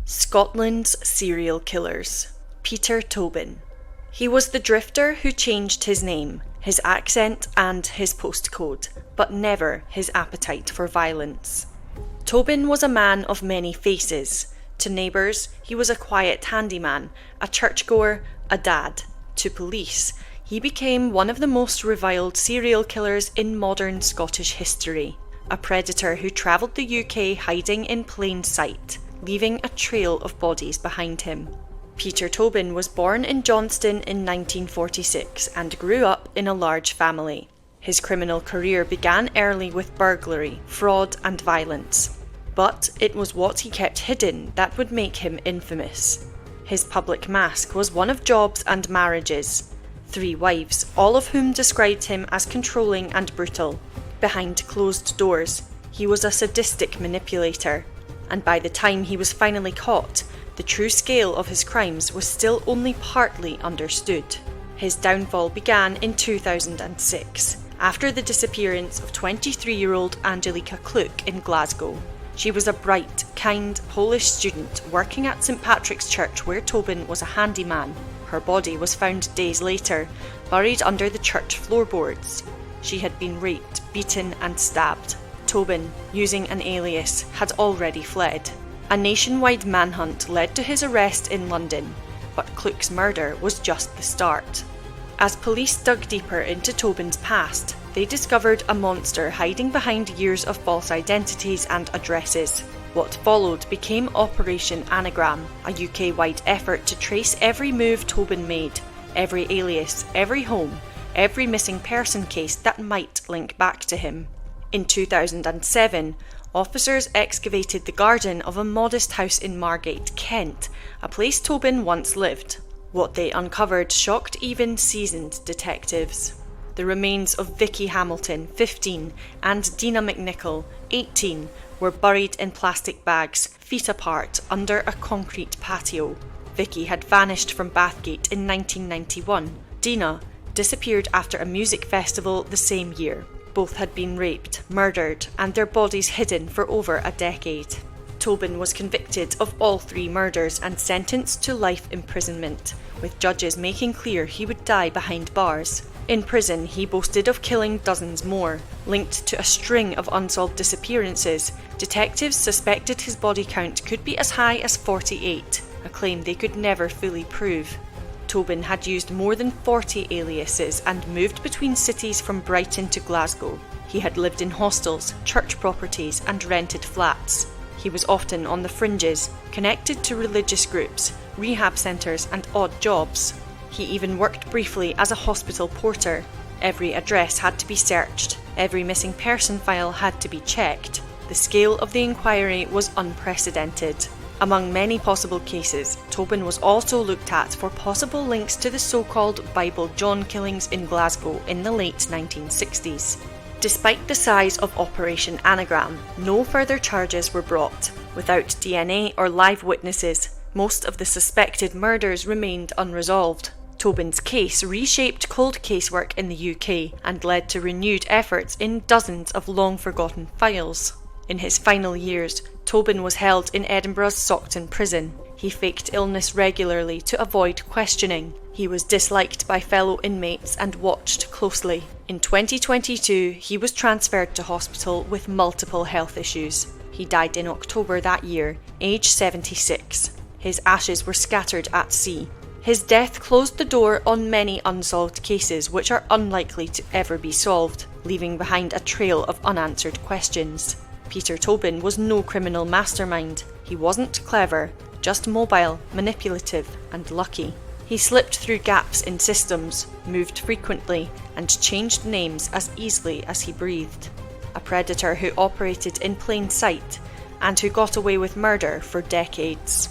Scotland's serial killers. Peter Tobin. He was the drifter who changed his name, his accent and his postcode, but never his appetite for violence. Tobin was a man of many faces. To neighbours, he was a quiet handyman, a churchgoer, a dad. To police, he became one of the most reviled serial killers in modern Scottish history. A predator who travelled the UK hiding in plain sight, leaving a trail of bodies behind him. Peter Tobin was born in Johnston in 1946 and grew up in a large family. His criminal career began early with burglary, fraud and violence. But it was what he kept hidden that would make him infamous. His public mask was one of jobs and marriages. 3 wives, all of whom described him as controlling and brutal. Behind closed doors, he was a sadistic manipulator. And by the time he was finally caught, the true scale of his crimes was still only partly understood. His downfall began in 2006, after the disappearance of 23-year-old Angelika Kluk in Glasgow. She was a bright, kind Polish student working at St Patrick's Church where Tobin was a handyman. Her body was found days later, buried under the church floorboards. She had been raped, beaten and stabbed. Tobin, using an alias, had already fled. A nationwide manhunt led to his arrest in London, but Kluk's murder was just the start. As police dug deeper into Tobin's past, they discovered a monster hiding behind years of false identities and addresses. What followed became Operation Anagram, a UK-wide effort to trace every move Tobin made, every alias, every home, every missing person case that might link back to him. In 2007, officers excavated the garden of a modest house in Margate, Kent, a place Tobin once lived. What they uncovered shocked even seasoned detectives. The remains of Vicky Hamilton, 15, and Dina McNichol, 18, were buried in plastic bags, feet apart, under a concrete patio. Vicky had vanished from Bathgate in 1991. Dina disappeared after a music festival the same year. Both had been raped, murdered, and their bodies hidden for over a decade. Tobin was convicted of all 3 murders and sentenced to life imprisonment, with judges making clear he would die behind bars. In prison, he boasted of killing dozens more. Linked to a string of unsolved disappearances, detectives suspected his body count could be as high as 48, a claim they could never fully prove. Tobin had used more than 40 aliases and moved between cities from Brighton to Glasgow. He had lived in hostels, church properties and rented flats. He was often on the fringes, connected to religious groups, rehab centres and odd jobs. He even worked briefly as a hospital porter. Every address had to be searched. Every missing person file had to be checked. The scale of the inquiry was unprecedented. Among many possible cases, Tobin was also looked at for possible links to the so-called Bible John killings in Glasgow in the late 1960s. Despite the size of Operation Anagram, no further charges were brought. Without DNA or live witnesses, most of the suspected murders remained unresolved. Tobin's case reshaped cold casework in the UK and led to renewed efforts in dozens of long-forgotten files. In his final years, Tobin was held in Edinburgh's Saughton prison. He faked illness regularly to avoid questioning. He was disliked by fellow inmates and watched closely. In 2022, he was transferred to hospital with multiple health issues. He died in October that year, aged 76. His ashes were scattered at sea. His death closed the door on many unsolved cases which are unlikely to ever be solved, leaving behind a trail of unanswered questions. Peter Tobin was no criminal mastermind. He wasn't clever, just mobile, manipulative, and lucky. He slipped through gaps in systems, moved frequently, and changed names as easily as he breathed. A predator who operated in plain sight, and who got away with murder for decades.